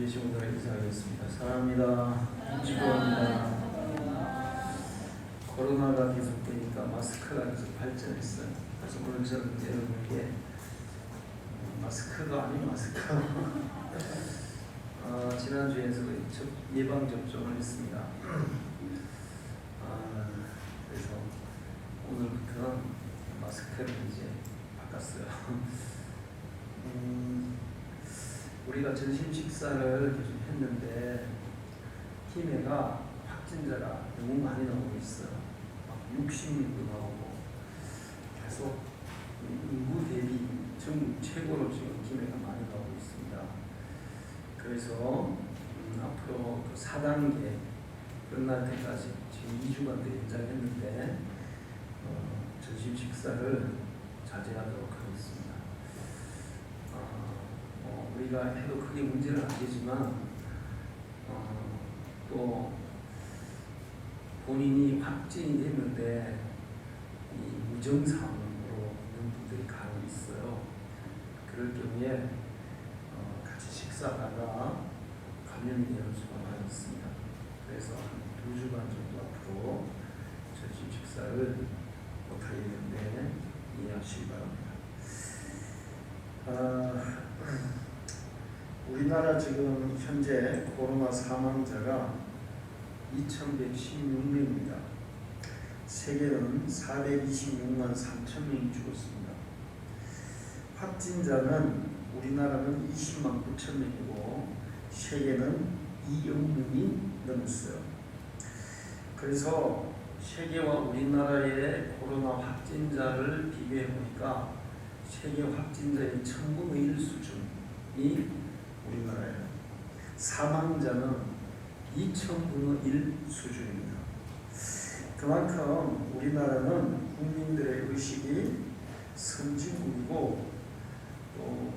예수 오늘 인사하겠습니다. 사랑합니다. 축복합니다. 코로나가 계속되니까 마스크가 계속 발전했어요. 그래서 오늘 저는 여러분께 마스크가 아닌 마스크 지난주에서 예방접종을 했습니다. 그래서 오늘부터 마스크를 이제 바꿨어요. 우리가 점심 식사를 계속 했는데 팀에가 확진자가 너무 많이 나오고 있어요. 막 60명도 나오고 계속 인구 대비 전국 최고로 지금 팀에가 많이 나오고 있습니다. 그래서 앞으로 그 4단계 끝날 때까지 지금 2주간 더 연장했는데 점심 식사를 자제하도록 하겠습니다. 우리가 해도 크게 문제는 안 되지만 또 본인이 확진이 됐는데 이 무증상으로 있는 분들이 간혹 있어요. 그럴 경우에 같이 식사하다가 감염이 되는 수가 많이 있습니다. 그래서 한 2주간 정도 앞으로 점심 식사를 못하게 되는데 이해하시기 바랍니다. 우리나라 지금 현재 코로나 사망자가 2,116명입니다. 세계는 426만 3천 명이 죽었습니다. 확진자는 우리나라는 20만 9천 명이고 세계는 2억 명이 넘었어요. 그래서 세계와 우리나라의 코로나 확진자를 비교해 보니까 세계 확진자의 1000분의 1 수준이 우리나라예요. 사망자는 2000분의 1 수준입니다. 그만큼 우리나라는 국민들의 의식이 선진국이고 또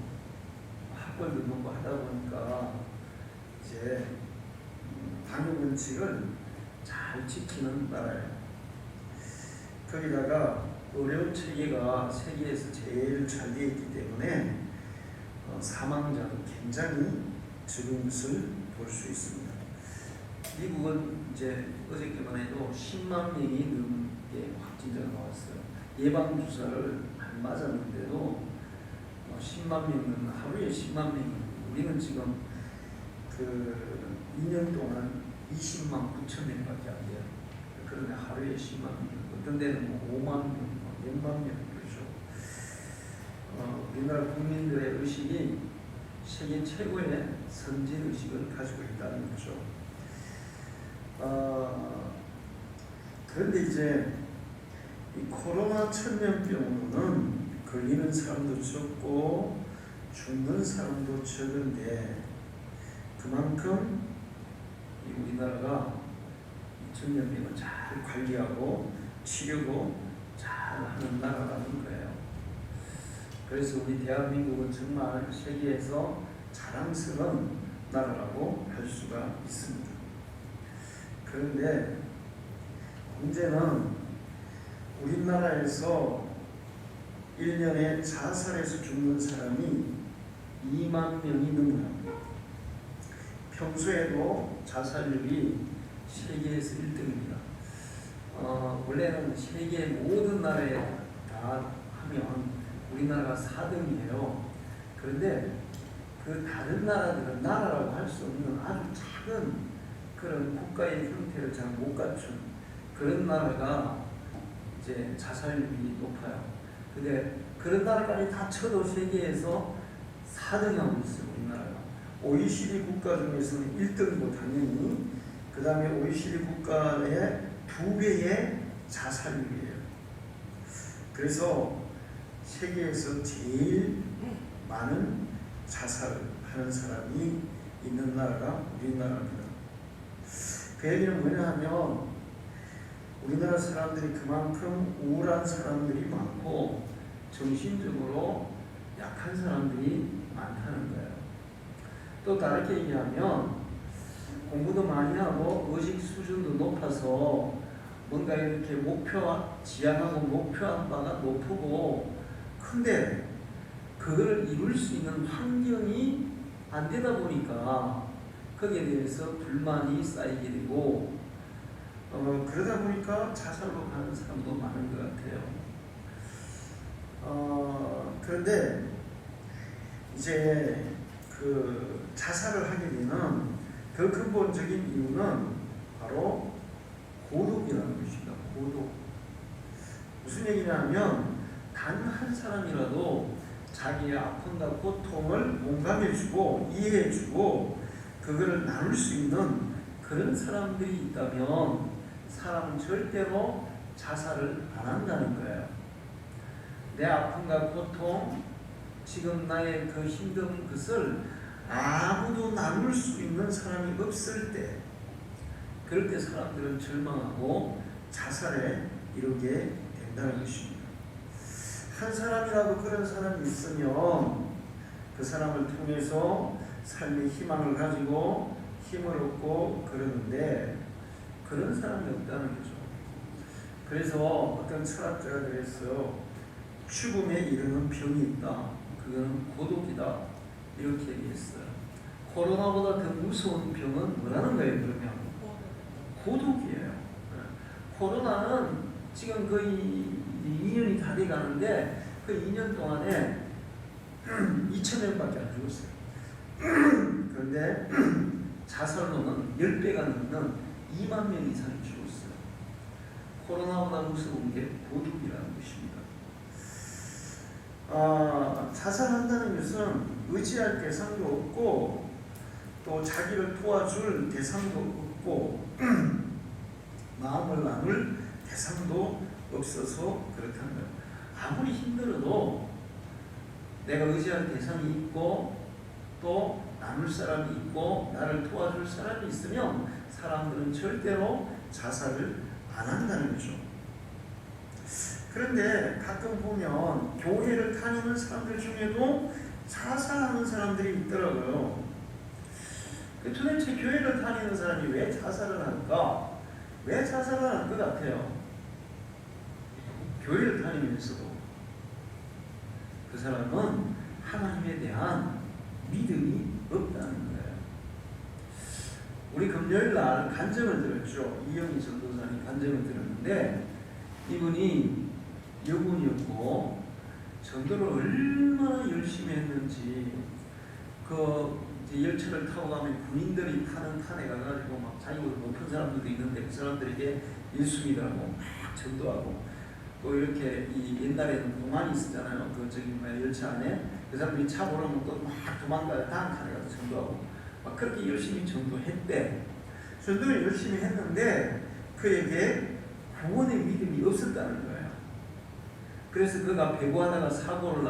학벌도 높고 하다 보니까 이제 방역 원칙을 잘 지키는 나라예요. 거기다가 의료 체계가 세계에서 제일 잘 되어 있기 때문에 사망자는 굉장히 적은 것을 볼 수 있습니다. 미국은 이제 어저께만 해도 10만 명이 넘게 확진자가 나왔어요. 예방 주사를 안 맞았는데도 10만 명은 하루에 10만 명이. 우리는 지금 그 2년 동안 20만 9천 명밖에 안 돼요. 그런데 하루에 10만 명, 어떤 데는 5만 명, 6만 명 그렇죠. 우리나라 국민들의 의식이 세계 최고의 선진 의식을 가지고 있다는 거죠. 그런데 이제 이 코로나 천연병으로는 걸리는 사람도 적고 죽는 사람도 적은데 그만큼 이 우리나라가 이 천연병을 잘 관리하고 치료고 잘 하는 나라라는 거예요. 그래서 우리 대한민국은 정말 세계에서 자랑스러운 나라라고 할 수가 있습니다. 그런데 문제는 우리나라에서 1년에 자살해서 죽는 사람이 2만 명이 넘어요. 평소에도 자살률이 세계에서 1등입니다. 원래는 세계 모든 나라에 다 하면 우리나라가 4등이에요. 그런데 그 다른 나라들은 나라라고 할 수 없는 아주 작은 그런 국가의 형태를 잘 못 갖춘 그런 나라가 이제 자살률이 높아요. 근데 그런 나라까지 다 쳐도 세계에서 4등이 하고 있어요. 우리나라가. OECD 국가 중에서는 1등이고 당연히 그 다음에 OECD 국가의 2배의 자살률이에요. 그래서 세계에서 제일 많은 자살을 하는 사람이 있는 나라가 우리나라입니다. 그 얘기는 뭐냐 하면 우리나라 사람들이 그만큼 우울한 사람들이 많고 정신적으로 약한 사람들이 많다는 거예요. 또 다르게 얘기하면 공부도 많이 하고 의식 수준도 높아서 뭔가 이렇게 지향하고 목표한 바가 높고 근데 그걸 이룰 수 있는 환경이 안 되다 보니까 거기에 대해서 불만이 쌓이게 되고 그러다 보니까 자살로 가는 사람도 많은 것 같아요. 그런데 이제 그 자살을 하게 되는 그 근본적인 이유는 바로 고독이라는 것입니다. 고독. 무슨 얘기냐면 단 한 사람이라도 자기의 아픔과 고통을 공감해주고 이해해주고 그거를 나눌 수 있는 그런 사람들이 있다면 사람은 절대로 자살을 안 한다는 거예요. 내 아픔과 고통, 지금 나의 그 힘든 것을 아무도 나눌 수 있는 사람이 없을 때, 그럴 때 사람들은 절망하고 자살에 이르게 된다는 것입니다. 한 사람이라도 그런 사람이 있으면 그 사람을 통해서 삶의 희망을 가지고 힘을 얻고 그러는데 그런 사람이 없다는 거죠. 그래서 어떤 철학자가 그랬어요. 죽음에 이르는 병이 있다. 그거는 고독이다. 이렇게 얘기했어요. 코로나보다 더 무서운 병은 뭐라는 거예요, 그러면? 고독이에요. 코로나는 지금 거의 2년이 다 돼 가는데 그 2년 동안에 2,000명밖에 안 죽었어요. 그런데 자살로는 10배가 넘는 2만 명 이상이 죽었어요. 코로나보다 무서운 게 고독이라는 것입니다. 자살한다는 것은 의지할 대상도 없고 또 자기를 도와줄 대상도 없고 마음을 나눌 대상도 없어서 그렇다는 거예요. 아무리 힘들어도 내가 의지할 대상이 있고 또 나눌 사람이 있고 나를 도와줄 사람이 있으면 사람들은 절대로 자살을 안 한다는 거죠. 그런데 가끔 보면 교회를 다니는 사람들 중에도 자살하는 사람들이 있더라고요. 도대체 교회를 다니는 사람이 왜 자살을 할까? 왜 자살을 할 것 같아요? 교회를 다니면서도 그 사람은 하나님에 대한 믿음이 없다는 거예요. 우리 금요일 날 간증을 들었죠. 이영희 전도사님 간증을 들었는데 이분이 여군이었고 전도를 얼마나 열심히 했는지 이제 열차를 타고 가면 군인들이 타는 칸에 가가지고 막 자기보다 높은 사람들도 있는데 그 사람들에게 예수 믿으라고 막 전도하고 또 이렇게 옛날에는 공안이 있었잖아요. 열차 안에 그 사람들이 차 몰아면 또 막 도망가요. 다음 칸에 가서 전도하고 막 그렇게 열심히 전도했대. 전도를 열심히 했는데 그에게 구원의 믿음이 없었다는 거예요. 그래서 그가 배구하다가 사고를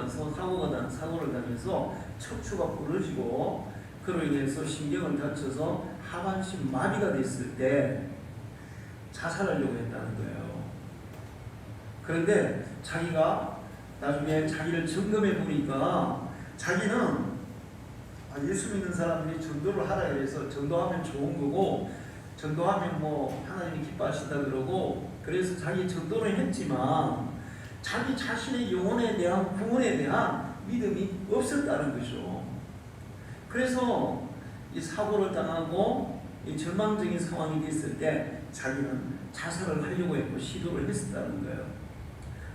나면서 척추가 부러지고 그로 인해서 신경을 다쳐서 하반신 마비가 됐을 때 자살하려고 했다는 거예요. 그런데 자기가 나중에 자기를 점검해 보니까 자기는 예수 믿는 사람들이 전도를 하라 그래서 전도하면 좋은 거고 전도하면 뭐 하나님이 기뻐하신다 그러고 그래서 자기 전도를 했지만 자기 자신의 영혼에 대한 구원에 대한 믿음이 없었다는 거죠. 그래서 이 사고를 당하고 이 절망적인 상황이 됐을 때 자기는 자살을 하려고 했고 시도를 했었다는 거예요.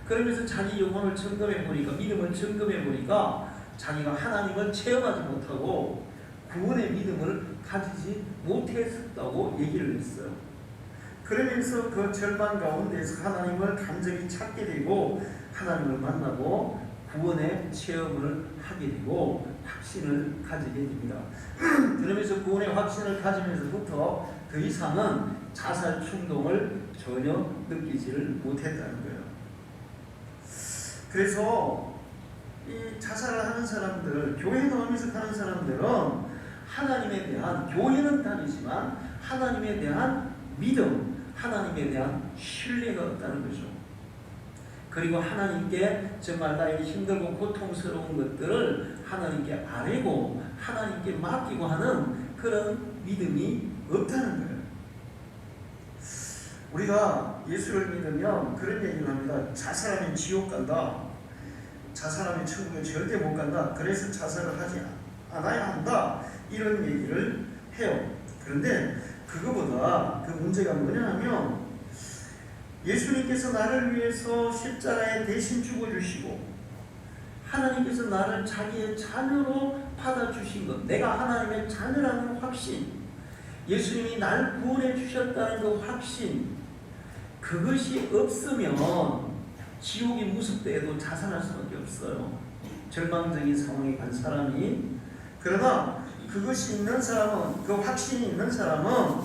그러면서 자기 영혼을 점검해 보니까 믿음을 점검해 보니까 자기가 하나님을 체험하지 못하고 구원의 믿음을 가지지 못했었다고 얘기를 했어요. 그러면서 그 절망 가운데서 하나님을 간절히 찾게 되고 하나님을 만나고 구원의 체험을 하게 되고 확신을 가지게 됩니다. 그러면서 구원의 확신을 가지면서부터 더 이상은 자살 충동을 전혀 느끼지를 못했다는 거예요. 그래서 이 자살을 하는 사람들, 교회 나오면서 하는 사람들은 하나님에 대한, 교회는 다니지만 하나님에 대한 믿음, 하나님에 대한 신뢰가 없다는 거죠. 그리고 하나님께 정말 나의 힘들고 고통스러운 것들을 하나님께 아뢰고 하나님께 맡기고 하는 그런 믿음이 없다는 거예요. 우리가 예수를 믿으면 그런 얘기를 합니다. 자살하면 지옥 간다. 자살하면 천국에 절대 못 간다. 그래서 자살을 하지 않아야 한다, 이런 얘기를 해요. 그런데 그거보다 그 문제가 뭐냐 하면, 예수님께서 나를 위해서 십자가에 대신 죽어주시고 하나님께서 나를 자기의 자녀로 받아주신 것, 내가 하나님의 자녀라는 확신, 예수님이 나를 구원해 주셨다는 그 확신, 그것이 없으면 지옥이 무섭대도 자살할 수밖에 없어요. 절망적인 상황에 간 사람이. 그러나 그것이 있는 사람은, 그 확신이 있는 사람은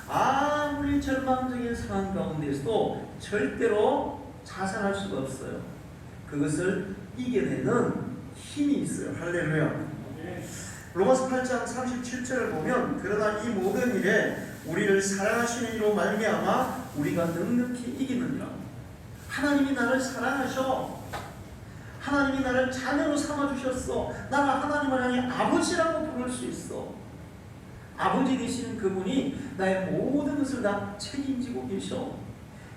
아무리 절망적인 상황 가운데서도 절대로 자살할 수가 없어요. 그것을 이겨내는 힘이 있어요. 할렐루야. 로마서 8장 37절을 보면, 그러나 이 모든 일에 우리를 사랑하시는 이로 말미암아 우리가 넉넉히 이기느니라. 하나님이 나를 사랑하셔. 하나님이 나를 자녀로 삼아주셨어. 나가 하나님을 향해 아버지라고 부를 수 있어. 아버지 되시는 그분이 나의 모든 것을 다 책임지고 계셔.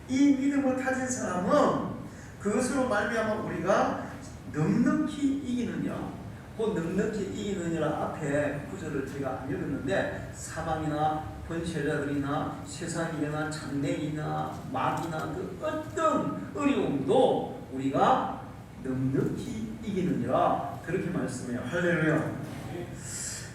이 믿음을 가진 사람은 그것으로 말미암아 우리가 넉넉히 이기느냐. 그 넉넉히 이기느니라 앞에 구절을 제가 안 읽었는데, 사방이나 번제자들이나 세상이나 장래이나 마귀나 그 어떤 어려움도 우리가 넉넉히 이기느니라, 그렇게 말씀해요. 할렐루야.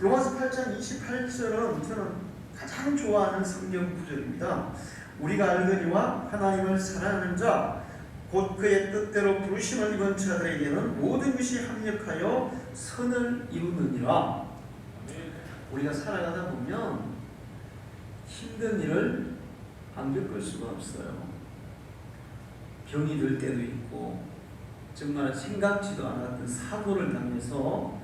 로마서 8장 28절은 저는 가장 좋아하는 성경 구절입니다. 우리가 알거니와 하나님을 사랑하는 자 곧 그의 뜻대로 부르심을 입은 자들에게는 모든 것이 합력하여 선을 이루느니라. 우리가 살아가다 보면 힘든 일을 안 겪을 수가 없어요. 병이 들 때도 있고, 정말 생각지도 않았던 사고를 당해서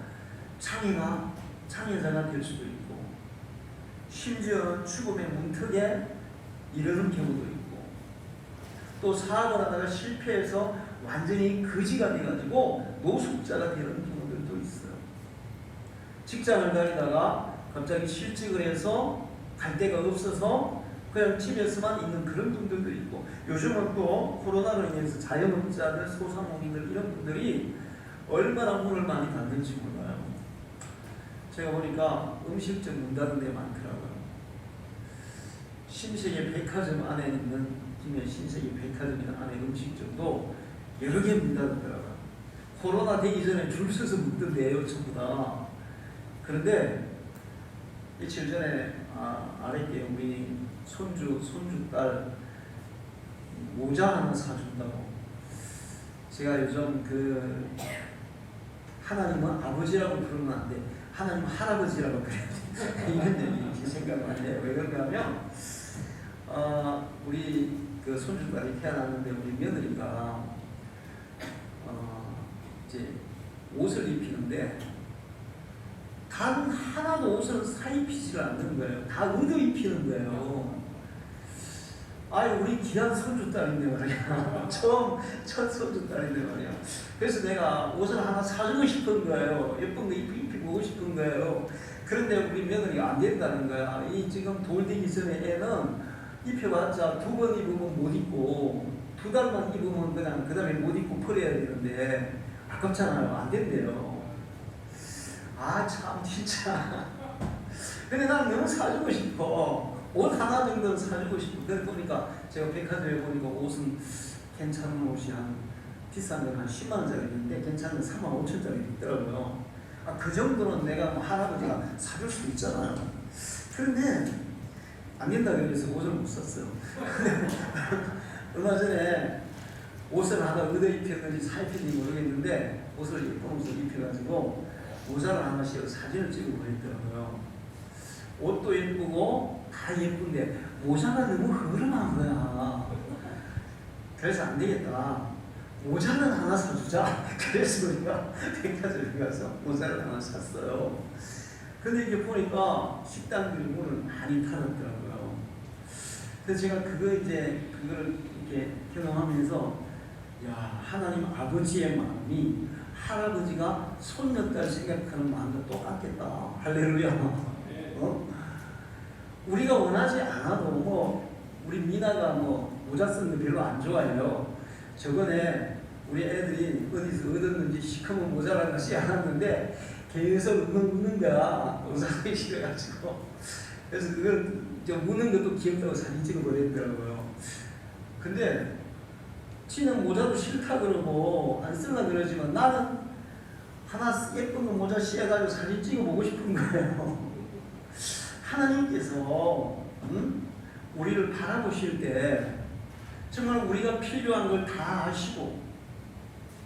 장애자가 될 수도 있고, 심지어는 죽음의 문턱에 이르는 경우도 있고, 또 사업을 하다가 실패해서 완전히 거지가 돼가지고 노숙자가 되는 경우들도 있어요. 직장을 다니다가 갑자기 실직을 해서 갈 데가 없어서 그냥 집에서만 있는 그런 분들도 있고, 요즘은 또 코로나로 인해서 자영업자들, 소상공인들 이런 분들이 얼마나 문을 많이 닫는지 몰라요. 제가 보니까 음식점 문 닫은 데 많더라고요. 신세계 백화점 안에 있는 신세계 백화점이나 안에 음식점도 여러 개 문 닫더라고요. 코로나 되기 전에 줄 서서 묻던데요, 전부 다. 그런데 며칠 전에 아랫게 우리 손주딸 모자 하나 사준다고. 제가 요즘 하나님은 아버지라고 부르면 안 돼, 하나님 할아버지라고 그래야지 이런 얘기 생각나네요. 왜 그런가 하면 우리 그 손주딸이 태어났는데, 우리 며느리가 이제 옷을 입히는데 단 하나도 옷을 사입히지를 않는 거예요. 다 얻어 입히는 거예요. 우리 귀한 손주딸인데 말이야. 첫 손주딸인데 말이야. 그래서 내가 옷을 하나 사주고 싶은 거예요. 예쁜 거 입히고 싶은 거예요. 그런데 우리 며느리가 안 된다는 거야. 이 지금 돌 되기 전에 애는 입혀봤자 2번 입으면 못 입고 2달만 입으면 그냥 그 다음에 못 입고 버려야 되는데 아깝잖아요. 안 된대요. 참 진짜. 근데 난 너무 사주고 싶어. 옷 하나 정도는 사주고 싶어. 그래 보니까 제가 백화점에 보니까 옷은 괜찮은 옷이 비싼 건 한 10만 원짜리 있는데 괜찮은 건 3만 5천짜리 있더라고요. 그 정도는 내가 할아버지가 사줄 수 있잖아요. 그런데 안 된다 그래서 옷을 못 샀어요. 얼마 전에 옷을 하나 얻어 입혔는지 사입혔는지 모르겠는데, 옷을 예쁜 옷을 입혀가지고 모자를 하나씩 사진을 찍어 보냈더라고요. 옷도 예쁘고 다 예쁜데 모자가 너무 흐름한 거야. 그래서 안 되겠다, 모자는 하나 사주자. 그래서 우리가 백화점에 가서 모자를 하나 샀어요. 근데 이게 보니까 식당들이 문을 많이 닫았더라고요. 그래서 제가 그거를 이렇게 경험하면서, 하나님 아버지의 마음이 할아버지가 손녀딸 생각하는 마음과 똑같겠다. 할렐루야. 우리가 원하지 않아도 우리 미나가 모자 쓰는 거 별로 안 좋아해요. 저번에 우리 애들이 어디서 얻었는지 시커먼 모자라는 것이 않았는데 계속 웃는 거야. 의사하기 싫어가지고. 그래서 그걸 좀 웃는 것도 귀엽다고 사진 찍어 보냈더라고요. 근데 지는 모자도 싫다 그러고 안 쓸라 그러지만 나는 하나 예쁜 거 모자 씌워가지고 사진 찍어 보고 싶은 거예요. 하나님께서 우리를 바라보실 때 정말 우리가 필요한 걸 다 아시고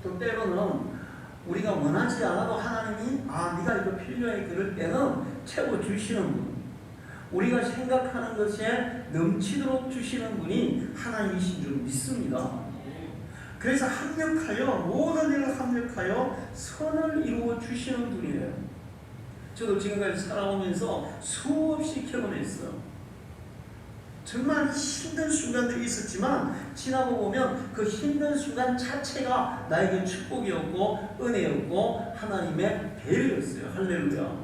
또 때로는 우리가 원하지 않아도 하나님이 네가 이거 필요해 그럴 때는 채워주시는 분, 우리가 생각하는 것에 넘치도록 주시는 분이 하나님이신 줄 믿습니다. 그래서 합력하여 모든 일을 합력하여 선을 이루어 주시는 분이에요. 저도 지금까지 살아오면서 수없이 경험했어요. 정말 힘든 순간들이 있었지만 지나고 보면 그 힘든 순간 자체가 나에게 축복이었고 은혜였고 하나님의 배려였어요. 할렐루야.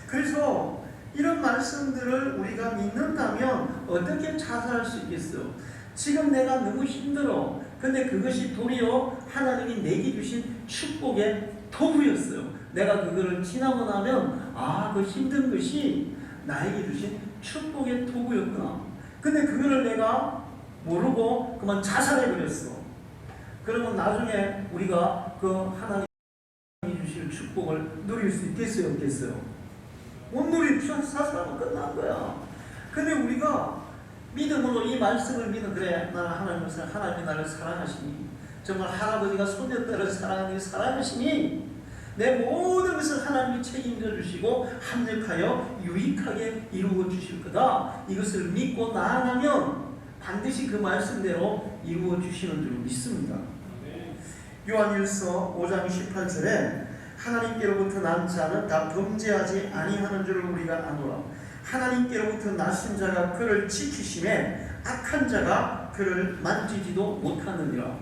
그래서 이런 말씀들을 우리가 믿는다면 어떻게 자살할 수 있겠어요? 지금 내가 너무 힘들어. 근데 그것이 도리어 하나님이 내게 주신 축복의 도구였어요. 내가 그거를 지나고 나면 그 힘든 것이 나에게 주신 축복의 도구였구나. 근데 그거를 내가 모르고 그만 자살해버렸어. 그러면 나중에 우리가 그 하나님이 주실 축복을 누릴 수 있겠어요? 없겠어요? 못 누리면 사살하면 끝난 거야. 근데 우리가 믿음으로 이 말씀을 믿는, 그래 나는 하나님이 나를 사랑하시니, 정말 할아버지가 손녀딸을 사랑하시니 내 모든 것을 하나님이 책임져 주시고 합력하여 유익하게 이루어 주실 거다. 이것을 믿고 나아가면 반드시 그 말씀대로 이루어 주시는 줄 믿습니다. 요한일서 5장 18절에 하나님께로부터 난 자는 다 범죄하지 아니하는 줄을 우리가 아노라. 하나님께로부터 나신 자가 그를 지키심에 악한 자가 그를 만지지도 못하느니라.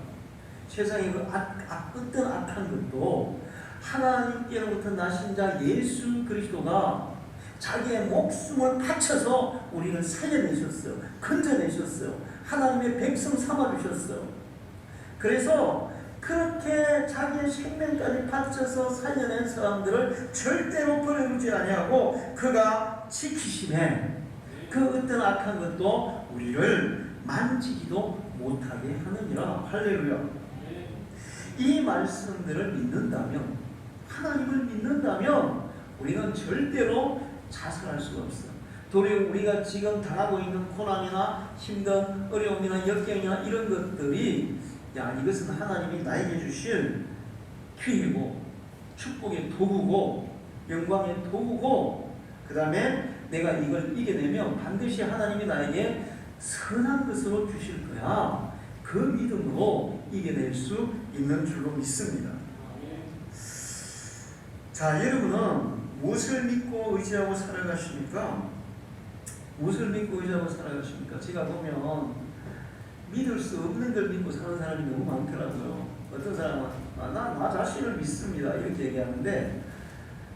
세상에 그 어떤 악한 것도 하나님께로부터 나신 자 예수 그리스도가 자기의 목숨을 바쳐서 우리를 살려내셨어요. 건져내셨어요. 하나님의 백성 삼아주셨어요. 그래서 그렇게 자기의 생명까지 바쳐서 살려낸 사람들을 절대로 버려두지 아니하고 그가 지키심에 그 어떤 악한 것도 우리를 만지지도 못하게 하느니라. 할렐루야. 이 말씀들을 믿는다면, 하나님을 믿는다면 우리는 절대로 자살할 수가 없어요. 도리어 우리가 지금 당하고 있는 고난이나 힘든 어려움이나 역경이나 이런 것들이 이것은 하나님이 나에게 주실 기회고 축복의 도구고 영광의 도구고, 그 다음에 내가 이걸 이겨내면 반드시 하나님이 나에게 선한 것으로 주실 거야. 그 믿음으로 이겨낼 수 있는 줄로 믿습니다. 자, 여러분은 무엇을 믿고 의지하고 살아가십니까? 무엇을 믿고 의지하고 살아가십니까? 제가 보면 믿을 수 없는 걸 믿고 사는 사람이 너무 많더라고요. 어떤 사람은 나 자신을 믿습니다 이렇게 얘기하는데,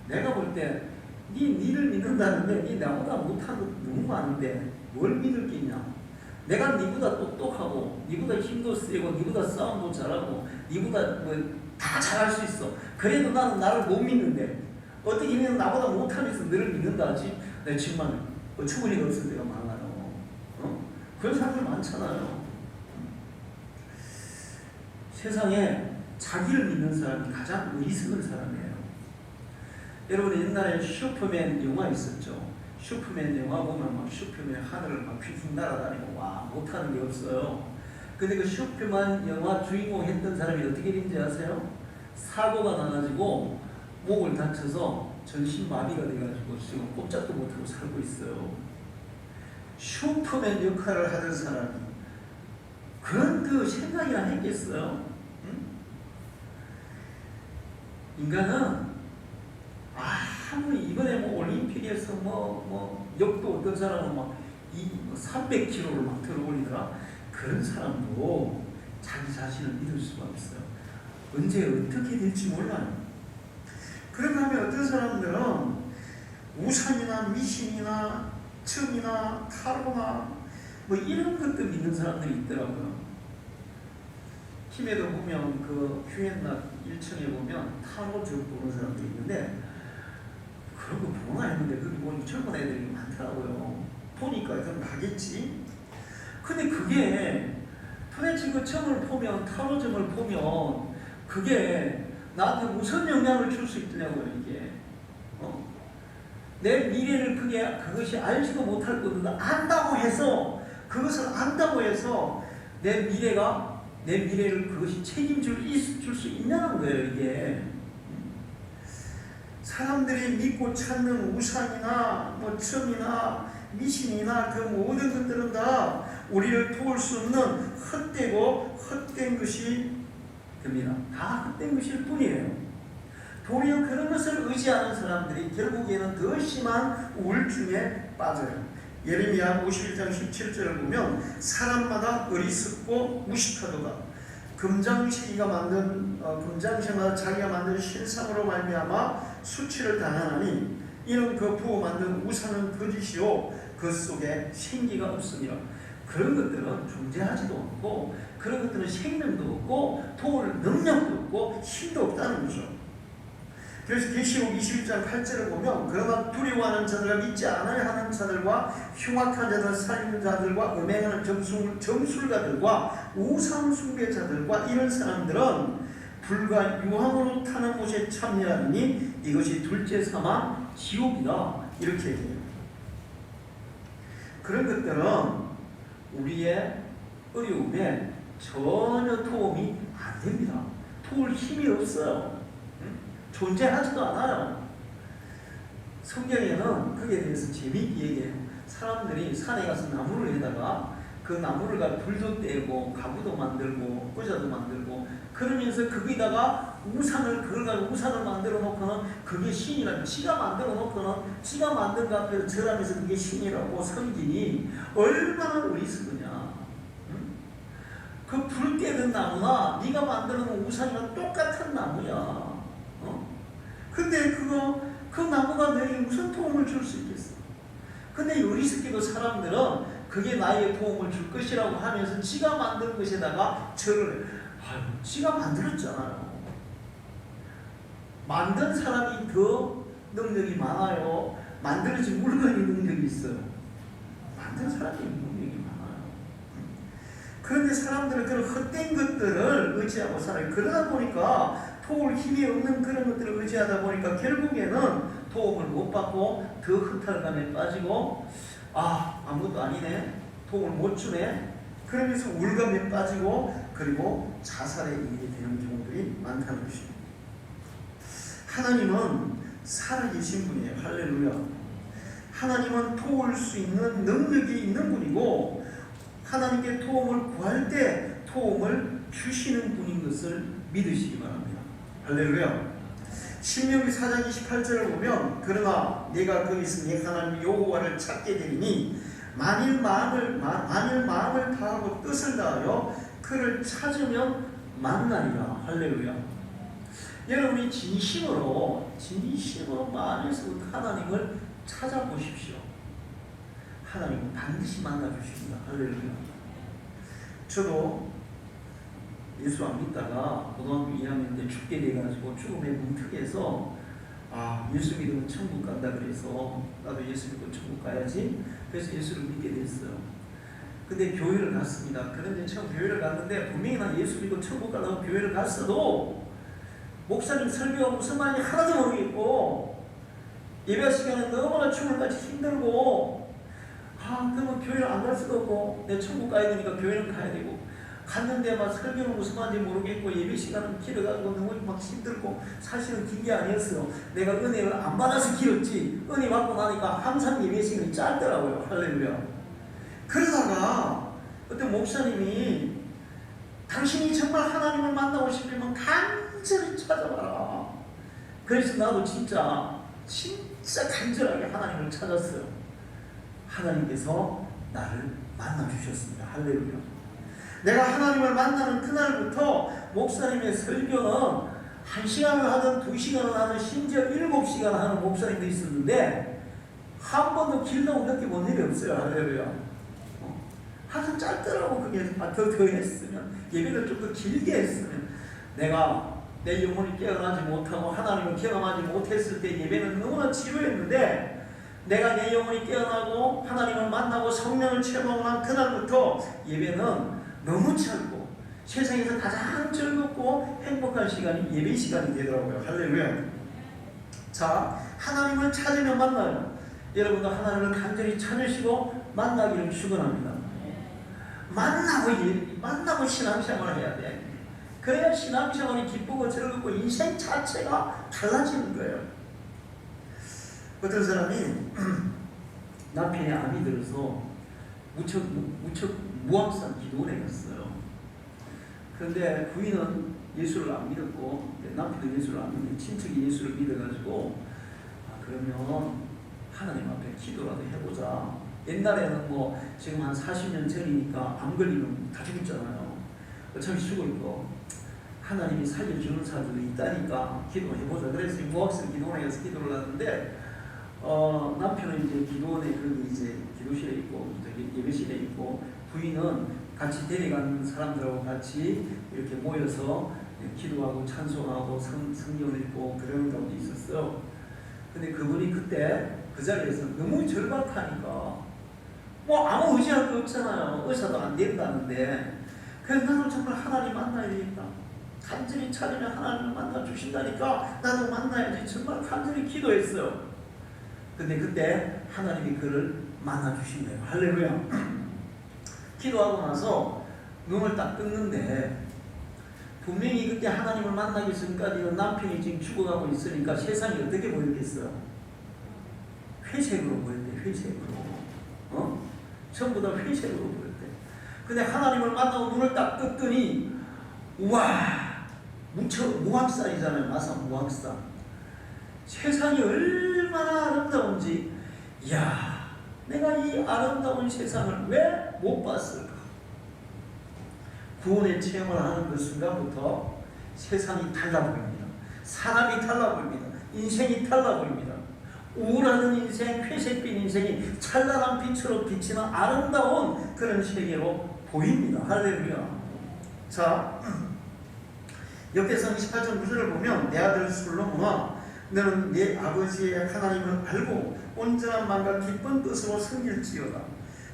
내가 볼 때 니를 믿는다는데 니 나보다 못한 거 너무 많은데 뭘 믿을 게 있냐? 내가 니보다 똑똑하고 니보다 힘도 세고 니보다 싸움도 잘하고 니보다 다 잘할 수 있어. 그래도 나는 나를 못 믿는데 어떻게 하면 나보다 못하면서 너를 믿는다 하지? 내 정말 어처구니가 없을 때가 많아요. 그런 사람들 많잖아요. 세상에 자기를 믿는 사람이 가장 어리석은 사람이에요. 여러분 옛날에 슈퍼맨 영화 있었죠. 슈퍼맨 영화 보면 막 슈퍼맨 하늘을 막 휘휘 날아다니고 못하는 게 없어요. 근데 그 슈퍼맨 영화 주인공 했던 사람이 어떻게 된지 아세요? 사고가 나가지고 목을 다쳐서 전신마비가 돼가지고 지금 꼼짝도 못하고 살고 있어요. 슈퍼맨 역할을 하던 사람이 그런 그 생각이나 했겠어요? 응? 인간은 아무리 이번에 올림픽에서 역도 어떤 사람은 막 300kg를 막 들어올리더라. 그런 사람도 자기 자신을 믿을 수가 없어요. 언제 어떻게 될지 몰라요. 그런가 하면 어떤 사람들은 우상이나 미신이나 첨이나 타로나 이런 것도 믿는 사람들이 있더라고요. 팀에도 보면 그 휴엔나 1층에 보면 타로 적 보는 사람들이 있는데 그런 거 보나 했는데 거기 보니 젊은 애들이 많더라고요. 보니까 그럼 나겠지. 근데 그게 도대체 그 점을 보면, 타로점을 보면 그게 나한테 무슨 영향을 줄 수 있더냐고요, 이게. 내 미래를 그것이 알지도 못할 거든 안다고 해서, 그것을 안다고 해서 내 미래를 그것이 책임줄 수 있냐는 거예요, 이게. 사람들이 믿고 찾는 우상이나 뭐 점이나 미신이나 그 모든 것들은 다 우리를 도울 수 없는 헛되고 헛된 것이 됩니다. 다 헛된 것일 뿐이에요. 도리어 그런 것을 의지하는 사람들이 결국에는 더 심한 우울증에 빠져요. 예레미야 51장 17절을 보면 사람마다 어리석고 무식하도다. 금장새마다 자기가 만든 신상으로 말미암아 수치를 당하나니 이는 그 부어 만든 우상은 거짓이요 그 속에 생기가 없으니라. 그런 것들은 존재하지도 않고 그런 것들은 생명도 없고 도울 능력도 없고 힘도 없다는 거죠. 그래서 계시록 21장 8절을 보면 그러나 두려워하는 자들과 믿지 않아야 하는 자들과 흉악한 자들, 살인자들과 음행하는 점술가들과 우상 숭배자들과 이런 사람들은 불과 유황으로 타는 곳에 참여하니 이것이 둘째 사망 지옥이다. 이렇게 얘기해요. 그런 것들은 우리의 어려움에 전혀 도움이 안 됩니다. 도울 힘이 없어요. 존재하지도 않아요. 성경에는 거기에 대해서 재미있게 얘기해요. 사람들이 산에 가서 나무를 해다가 그 나무를 가지고 불도 떼고 가구도 만들고 의자도 만들고 그러면서 거기다가 그걸 가지고 우상을 만들어 놓고는 그게 신이라고 지가 만들어 놓고는 지가 만든 것 앞에서 절하면서 그게 신이라고 섬기니 얼마나 어리석으냐. 그 불 떼는 나무나 네가 만들어 놓은 우상이랑 똑같은 나무야. 근데 그 나무가 너에게 무슨 도움을 줄 수 있겠어? 근데 어리석게도 사람들은 그게 나에게 도움을 줄 것이라고 하면서 지가 만든 것에다가 절을 해요. 지가 만들었잖아요. 만든 사람이 더 능력이 많아요? 만들어진 물건이 능력이 있어요? 만든 사람이 능력이 많아요. 그런데 사람들은 그런 헛된 것들을 의지하고 살아요. 그러다 보니까 도울 힘이 없는 그런 것들을 의지하다 보니까 결국에는 도움을 못 받고 더 흑탈감에 빠지고 아무것도 아니네, 도움을 못 주네, 그러면서 우울감에 빠지고 그리고 자살에 이르게 되는 경우들이 많다는 것입니다. 하나님은 살아계신 분이에요. 할렐루야. 하나님은 도울 수 있는 능력이 있는 분이고 하나님께 도움을 구할 때 도움을 주시는 분인 것을 믿으시기 바랍니다. 할렐루야. 신명기 4장 28절을 보면 그러나 내가 거기서 네 하나님 여호와를 찾게 되리니 만일 마음을 다하고 뜻을 다하여 그를 찾으면 만나리라. 할렐루야. 여러분이 진심으로 마음에서부터 하나님을 찾아보십시오. 하나님은 반드시 만나주십니다. 할렐루야. 저도 예수 안 믿다가 고등학교 2학년 때 죽게 돼가지고 죽음의 문턱에서 예수 믿으면 천국 간다 그래서 나도 예수 믿고 천국 가야지. 그래서 예수를 믿게 됐어요. 근데 교회를 갔습니다. 그런데 처음 교회를 갔는데 분명히 난 예수 믿고 천국 가려고 교회를 갔어도 목사님 설교가 무슨 말인지 하나도 모르겠고 예배 시간에 너무나 죽을까지 힘들고 그러면 교회를 안 갈 수도 없고 내 천국 가야 되니까 교회는 가야 되고 갔는데 막 설교는 무슨 말인지 모르겠고 예배 시간은 길어가지고 너무 막 힘들고 사실은 긴 게 아니었어요. 내가 은혜를 안 받아서 길었지 은혜 받고 나니까 항상 예배 시간이 짧더라고요. 할렐루야. 그러다가 어떤 목사님이 당신이 정말 하나님을 만나고 싶으면 간절히 찾아봐라. 그래서 나도 진짜 간절하게 하나님을 찾았어요. 하나님께서 나를 만나주셨습니다. 할렐루야. 내가 하나님을 만나는 그날부터 목사님의 설교는 1시간을 하든 2시간을 하든 심지어 7시간 하는 목사님도 있었는데 한 번도 길다고 느껴본 일이 없어요. 할렐루야. 항상 짧더라고. 그게 더 했으면 예배를 좀 더 길게 했으면 내가 내 영혼이 깨어나지 못하고 하나님을 경험하지 못했을 때 예배는 너무나 지루했는데, 내가 내 영혼이 깨어나고 하나님을 만나고 성령을 체험하고 난 그날부터 예배는 너무 즐겁고 세상에서 가장 즐겁고 행복한 시간이 예배 시간이 되더라고요. 할렐루야. 자, 하나님을 찾으면 만나요. 여러분도 하나님을 간절히 찾으시고 만나기를 축원합니다. 만나고 신앙생활을 해야 돼. 그래야 신앙생활이 기쁘고 즐겁고 인생 자체가 달라지는 거예요. 어떤 사람이 남편이 암이 들어서 무척 무학산 기도원에 갔어요. 그런데 부인은 예수를 안 믿었고 남편도 예수를 안 믿는 친척이 예수를 믿어가지고 그러면 하나님 앞에 기도라도 해보자. 옛날에는 지금 한 40년 전이니까 암 걸리면 다 죽었잖아요. 어차피 죽을 거 하나님이 살려주는 사람들도 있다니까 기도해보자. 그래서 무학산 기도원에 가서 기도를 하는데 남편은 이제 기도원에 이제 기도실에 있고 예배실에 있고 부인은 같이 데려간 사람들하고 같이 이렇게 모여서 기도하고 찬송하고 성경을 읽고 그런 가운데 있었어요. 근데 그분이 그때 그 자리에서 너무 절박하니까 아무 의지할 거 없잖아요. 의사도 안 된다는데 그래서 나도 정말 하나님 만나야 되겠다. 간절히 찾으면 하나님을 만나 주신다니까 나도 만나야지. 정말 간절히 기도했어요. 근데 그때 하나님이 그를 만나 주신 거예요. 할렐루야. 기도하고 나서 눈을 딱 떴는데 분명히 그때 하나님을 만나기 전까지는 남편이 지금 죽어가고 있으니까 세상이 어떻게 보였겠어요? 회색으로 보였대. 회색으로. 전부 다 회색으로 보였대. 근데 하나님을 만나고 눈을 딱 떴더니 우와, 무학산이잖아요. 마산 무학산. 세상이 얼마나 아름다운지, 이야, 내가 이 아름다운 세상을 왜 못 봤을까? 구원의 체험을 하는 그 순간부터 세상이 달라 보입니다. 사람이 달라 보입니다. 인생이 달라 보입니다. 우울하는 인생, 회색빛 인생이 찬란한 빛으로 비치는 아름다운 그런 세계로 보입니다. 할렐루야. 자, 역대상 28장 9절을 보면 내 아들 솔로몬아 너는 내 아버지의 하나님을 알고 온전한 마음과 기쁜 뜻으로 섬길지어다.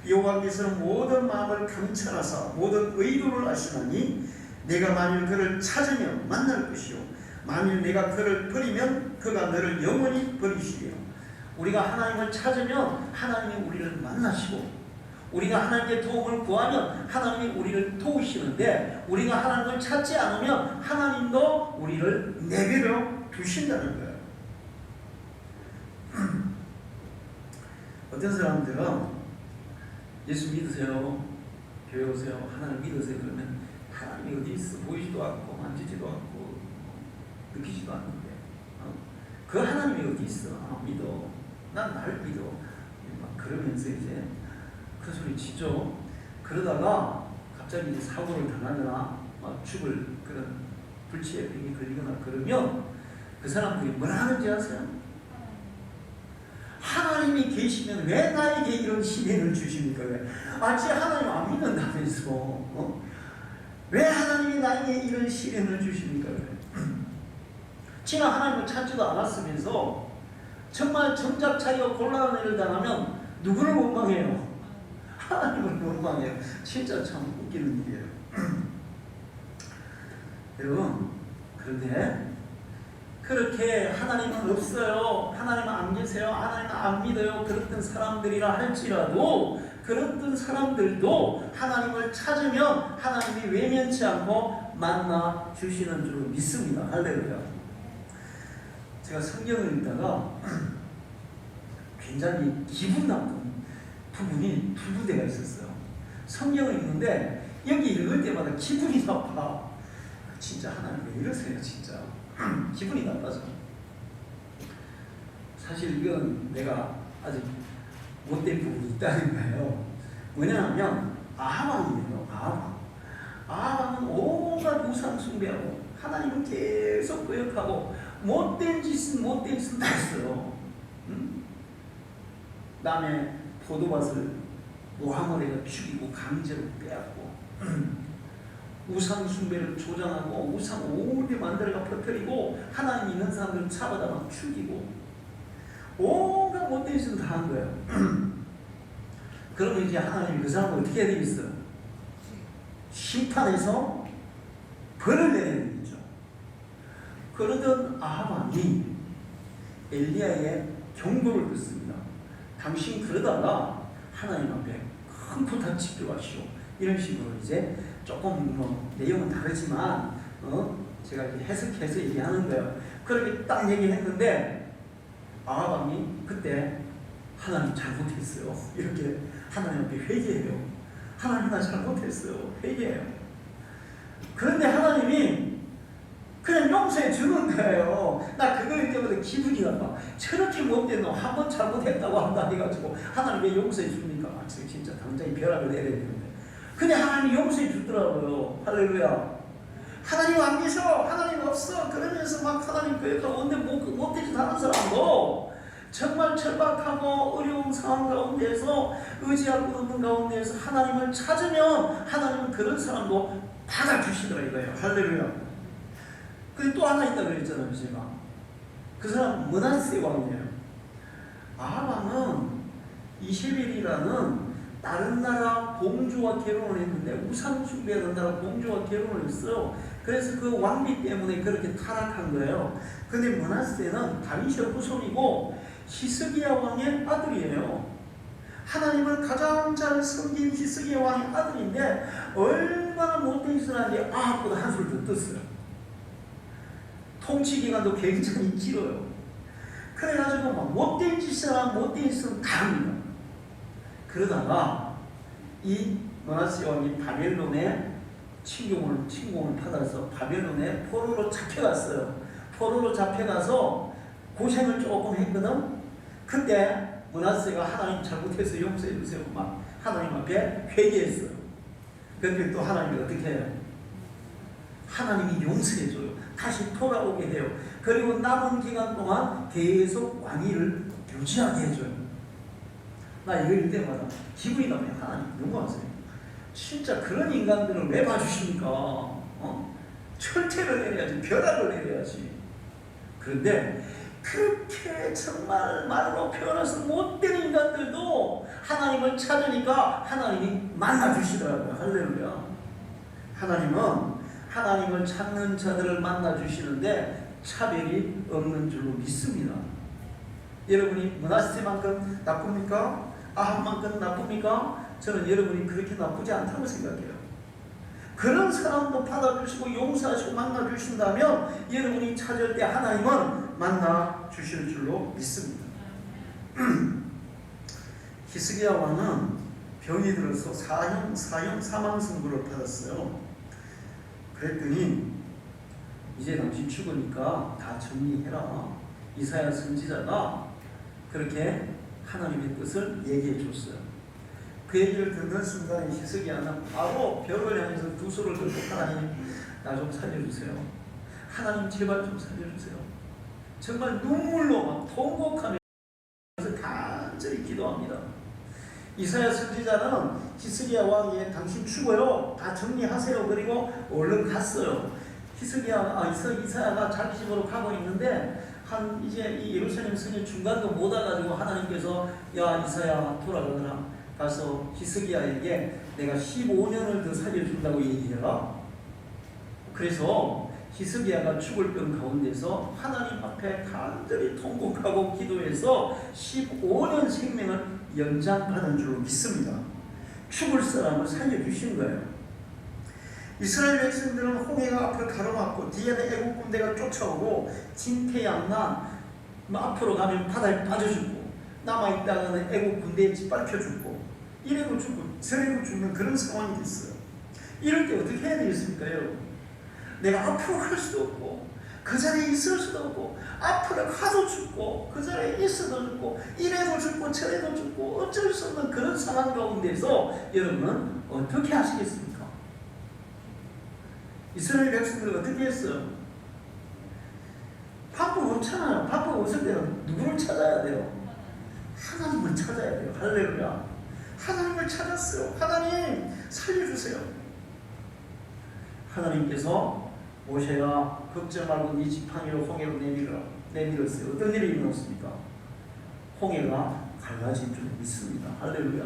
여호와께서는 모든 마음을 감찰하사 모든 의도를 아시나니 내가 만일 그를 찾으면 만날 것이요 만일 내가 그를 버리면 그가 너를 영원히 버리시리라. 우리가 하나님을 찾으면 하나님이 우리를 만나시고 우리가 하나님께 도움을 구하면 하나님이 우리를 도우시는데 우리가 하나님을 찾지 않으면 하나님도 우리를 내버려 두신다는 거예요. 어떤 사람들은 예수 믿으세요, 교회 오세요, 하나님 믿으세요 그러면 하나님이 어디 있어? 보이지도 않고 만지지도 않고 느끼지도 않는데 그 하나님이 어디 있어? 믿어. 난 날 믿어. 막 그러면서 이제 큰 소리 치죠. 그러다가 갑자기 이제 사고를 당하거나 막 죽을 그런 불치의 병이 걸리거나 그러면 그 사람들이 뭐라 하는지 아세요? 하나님이 계시면 왜 나에게 이런 시련을 주십니까? 왜? 제 하나님 안 믿는다면서 왜 하나님이 나에게 이런 시련을 주십니까? 왜? 제가 하나님을 찾지도 않았으면서 정말 정작 자기가 곤란한 일을 당하면 누구를 원망해요? 하나님을 원망해요. 진짜 참 웃기는 일이에요. 여러분, 그런데 그렇게 하나님은 없어요, 하나님은 안 계세요, 하나님은 안 믿어요 그랬던 사람들이라 할지라도 그랬던 사람들도 하나님을 찾으면 하나님이 외면치 않고 만나 주시는 줄 믿습니다. 할렐루야. 제가 성경을 읽다가 굉장히 기분 나쁜 부분이 두 군데가 있었어요. 성경을 읽는데 여기 읽을 때마다 기분이 나빠. 진짜 하나님 왜 이러세요 진짜. 기분이 나빠져. 사실 이건 내가 아직 못된 부분이 있다는 거예요. 뭐냐면 아합왕이에요. 아합왕은 온갖 우상 숭배하고 하나님을 계속 거역하고 못된 짓은 다 했어요. 남의 포도밭을 모함을 해서 죽이고 강제로 빼앗고 우상 숭배를 조장하고 우상 오대 만들어가 퍼뜨리고 하나님 있는 사람들 잡아다 막 죽이고 온갖 못된 짓을 다 한 거예요. 그러면 이제 하나님이 그 사람을 어떻게 해야 되겠어? 심판해서 벌을 내야 되겠죠. 그러던 아합이 엘리야의 경고를 듣습니다. 당신 그러다가 하나님 앞에 큰 부탁 집중하시오. 이런 식으로 이제 조금 뭐 내용은 다르지만 제가 이렇게 해석해서 얘기하는 거예요. 그렇게 딱 얘기했는데 아합이 그때 하나님 잘못했어요. 이렇게 하나님 앞에 회개해요. 하나님 나 잘못했어요. 회개해요. 그런데 하나님이 그냥 용서해 주는 거예요. 나 그거 때문에 기분이 나빠. 저렇게 못된 놈 한 번 잘못했다고 한다 해가지고 하나님 왜 용서해 줍니까? 진짜 당장에 벼락을 내려야 되는데. 근데 하나님이 용서해 주더라고요. 할렐루야. 하나님 안 계셔. 하나님 없어. 그러면서 막 하나님 교회 가운데 못되지 다른 사람도 정말 절박하고 어려운 상황 가운데에서 의지할 수 없는 가운데에서 하나님을 찾으면 하나님은 그런 사람도 받아주시더라 이거예요. 할렐루야. 근데 또 하나 있다 그랬잖아요 제가. 그 사람 므낫세 왕이에요. 아합 왕은 이세벨이라는 다른 나라 공주와 결혼을 했는데 우상 숭배하는 나라 공주와 결혼을 했어요. 그래서 그 왕비 때문에 그렇게 타락한 거예요. 근데 므낫세는 다윗의 후손이고 히스기야 왕의 아들이에요. 하나님을 가장 잘 섬긴 히스기야 왕의 아들인데 얼마나 못된 짓을 하는지 아합보다 한술 더 떴어요. 통치 기간도 굉장히 길어요. 그래가지고 막 못된 짓을 하면 못된 짓은 다 합니다. 그러다가 이 므낫세 왕이 바벨론에 침공을 받아서 바벨론에 포로로 잡혀갔어요. 포로로 잡혀가서 고생을 조금 했거든. 근데 므낫세가 하나님 잘못해서 용서해 주세요. 막 하나님 앞에 회개했어요. 그런데 또 하나님이 어떻게 해요? 하나님이 용서해 줘요. 다시 돌아오게 해요. 그리고 남은 기간 동안 계속 왕위를 유지하게 해줘요. 나 이거 읽을 때마다 기분이 나면 하나님 너무하세요. 진짜 그런 인간들을 왜 봐주십니까? 철퇴를 내려야지, 벼락을 내려야지. 그런데 그렇게 정말 말로 표현해서 못된 인간들도 하나님을 찾으니까 하나님이 만나주시더라고요. 할렐루야. 하나님은 하나님을 찾는 자들을 만나주시는데 차별이 없는 줄로 믿습니다. 여러분이 므낫세만큼 나쁩니까? 아합만큼 나쁩니까? 저는 여러분이 그렇게 나쁘지 않다고 생각해요. 그런 사람도 받아주시고 용서하시고 만나주신다면 여러분이 찾을 때 하나님은 만나주실 줄로 믿습니다. 히스기야 왕은 병이 들어서 사형 선고를 받았어요. 그랬더니 이제 당신 죽으니까 다 정리해라. 이사야 선지자가 그렇게 하나님의 뜻을 얘기해 줬어요. 그 얘기를 듣는 순간에 히스기야는 바로 벽을 향해서 두 손을 들고 하나님 나 좀 살려주세요. 하나님 제발 좀 살려주세요. 정말 눈물로 막 통곡하면서 간절히 기도합니다. 이사야 선지자는 히스기야 왕이 당신 죽어요. 다 정리하세요. 그리고 얼른 갔어요. 이사야가 자기 집으로 가고 있는데 이제 이 예루살렘 성의 중간도 못 와가지고 하나님께서 야 이사야 돌아가더라. 가서 히스기야에게 내가 15년을 더 살려준다고 얘기해라. 그래서 히스기야가 죽을 병 가운데서 하나님 앞에 간절히 통곡하고 기도해서 15년 생명을 연장받은 줄로 믿습니다. 죽을 사람을 살려주신 거예요. 이스라엘 백성들은 홍해가 앞으로 가로막고 뒤에는 애국 군대가 쫓아오고 진퇴양난 앞으로 가면 바다에 빠져 죽고 남아있다가는 애국 군대에 짓밟혀 죽고 이래도 죽고 저래도 죽는 그런 상황이 됐어요. 이럴 때 어떻게 해야 되겠습니까 여러분? 내가 앞으로 갈 수도 없고 그 자리에 있을 수도 없고 앞으로 가도 죽고 그 자리에 있어도 죽고 이래도 죽고 저래도 죽고 어쩔 수 없는 그런 상황 가운데서 여러분은 어떻게 하시겠습니까? 이스라엘 백성들은 어떻게 했어요? 방법 없잖아요. 방법 없을 때는 누구를 찾아야 돼요? 하나님을 찾아야 돼요. 할렐루야. 하나님을 찾았어요. 하나님 살려주세요. 하나님께서 모세가 걱정 말고 네 지팡이로 홍해로 내밀었어요. 어떤 일이 일어났습니까? 홍해가 갈라진 줄 믿습니다. 할렐루야.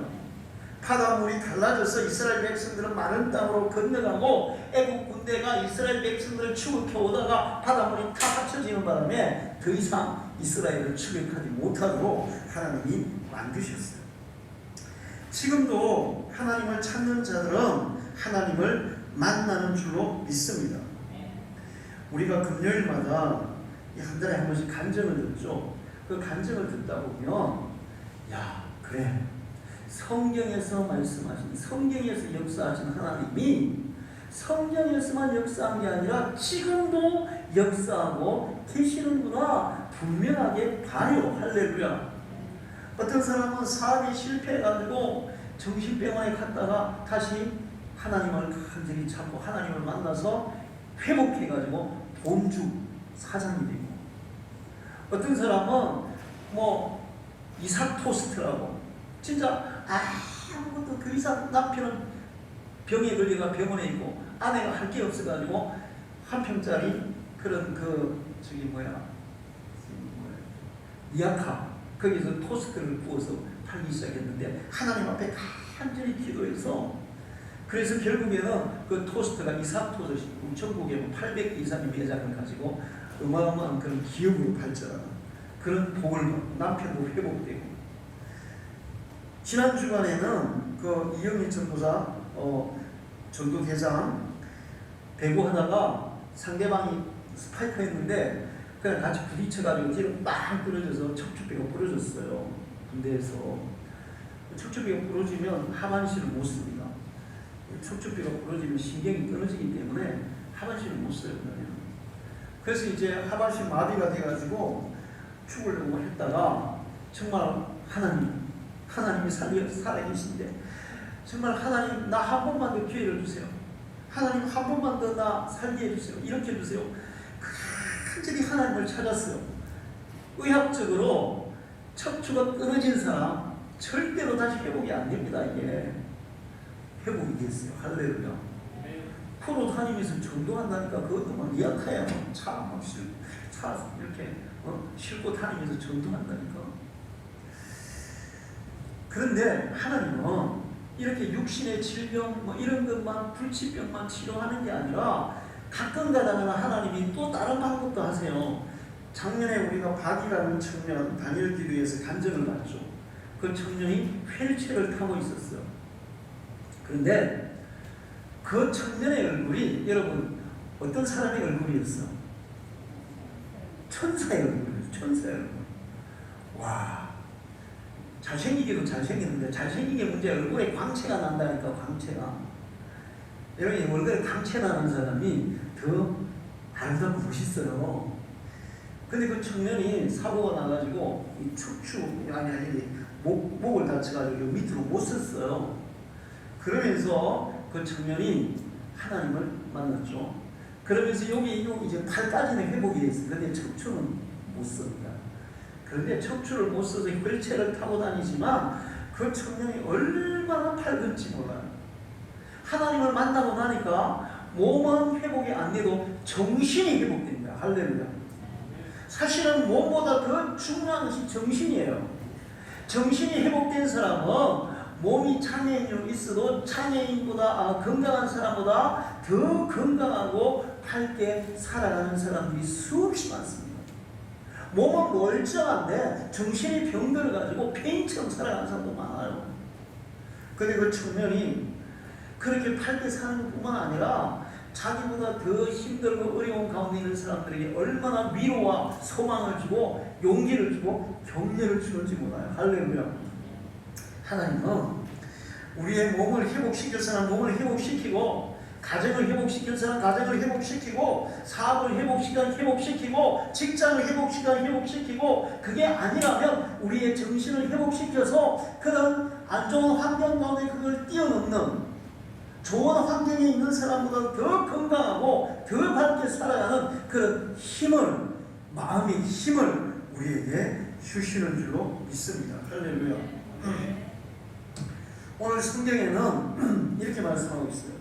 바닷물이 갈라져서 이스라엘 백성들은 마른 땅으로 건너가고 애국 군대가 이스라엘 백성들을 추격해 오다가 바닷물이 다 합쳐지는 바람에 더 이상 이스라엘을 추격하지 못하도록 하나님이 만드셨어요. 지금도 하나님을 찾는 자들은 하나님을 만나는 줄로 믿습니다. 우리가 금요일마다 한 달에 한 번씩 간증을 듣죠. 그 간증을 듣다 보면 야 그래 성경에서 말씀하신 성경에서 역사하신 하나님이 성경에서만 역사한 게 아니라 지금도 역사하고 계시는구나 분명하게 봐요. 할렐루야. 어떤 사람은 사업이 실패해가지고 정신병원에 갔다가 다시 하나님을 간절히 찾고 하나님을 만나서 회복해가지고 본주 사장이 되고, 어떤 사람은 뭐 이삭 토스트라고 진짜 아무것도 더 이상 남편은 병에 걸려가 병원에 있고 아내가 할 게 없어가지고 한 평짜리 그런 니아카 거기서 토스트를 구워서 팔기 시작했는데 하나님 앞에 간절히 기도해서 그래서 결국에는 그 토스트가 이삭 토스트 전국에 800개 이상의 매장을 가지고 어마어마한 그런 기업으로 발전하는 그런 복을 받고 남편도 회복되고, 지난 주간에는 그 이영민 전도사 전도대장 배구하다가 상대방이 스파이크했는데 그냥 같이 부딪혀가지고 뒤로 빵 부러져서 척추뼈가 부러졌어요. 군대에서 척추뼈가 부러지면 하반신을 못 씁니다. 척추뼈가 부러지면 신경이 끊어지기 때문에 하반신을 못 써요. 그래서 이제 하반신 마비가 돼가지고 죽으려고 했다가 정말 하나님이 살아계신데 정말 하나님 나 한 번만 더 기회를 주세요. 하나님 한 번만 더 나 살게 해주세요. 이렇게 해주세요. 간절히 하나님을 찾았어요. 의학적으로 척추가 끊어진 사람 절대로 다시 회복이 안 됩니다. 이게 회복이 됐어요. 할렐루야. 프로 다니면서 전도한다니까 그것도 막 이약해요. 차 이렇게 싣고 다니면서 전도한다니까. 그런데 하나님은 이렇게 육신의 질병 뭐 이런 것만 불치병만 치료하는 게 아니라 가끔 가다가 하나님이 또 다른 방법도 하세요. 작년에 우리가 박이라는 청년 단일 기도에서 간증을 받죠. 그 청년이 휠체어를 타고 있었어요. 그런데 그 청년의 얼굴이 여러분 어떤 사람의 얼굴이었어? 천사의 얼굴이었어. 천사의 얼굴. 와, 잘생기기도 잘생겼는데 잘생기게 문제 얼굴에 광채가 난다니까. 광채가. 여러분 얼굴에 광채 나는 사람이 더 아름답고 멋있어요. 근데 그 청년이 사고가 나가지고 이 척추 목을 다쳐가지고 밑으로 못 섰어요. 그러면서 그 청년이 하나님을 만났죠. 그러면서 여기 이제 팔까지는 회복이 됐어요. 그런데 척추는 못 씁니다. 그런데 척추를 못 써서 휠체어를 타고 다니지만 그 청년이 얼마나 밝은지 몰라요. 하나님을 만나고 나니까 몸은 회복이 안 돼도 정신이 회복됩니다. 할렐루야. 사실은 몸보다 더 중요한 것이 정신이에요. 정신이 회복된 사람은 몸이 장애인으로 있어도 장애인보다 건강한 사람보다 더 건강하고 밝게 살아가는 사람들이 수없이 많습니다. 몸은 멀쩡한데 정신이 병들어가지고 폐인처럼 살아가는 사람도 많아요. 근데 그 청년이 그렇게 밝게 사는 것뿐만 아니라 자기보다 더 힘들고 어려운 가운데 있는 사람들에게 얼마나 위로와 소망을 주고 용기를 주고 격려를 주는지 몰라요. 할렐루야. 하나님은 우리의 몸을 회복시킬 사람 몸을 회복시키고, 가정을 회복시킬 사람 가정을 회복시키고, 사업을 회복시키고, 직장을 회복시키고, 그게 아니라면 우리의 정신을 회복시켜서 그런 안 좋은 환경 가운데 그걸 뛰어넘는 좋은 환경에 있는 사람보다 더 건강하고 더 밝게 살아가는 그런 힘을, 마음의 힘을 우리에게 주시는 줄로 믿습니다. 할렐루야. 오늘 성경에는 이렇게 말씀하고 있어요.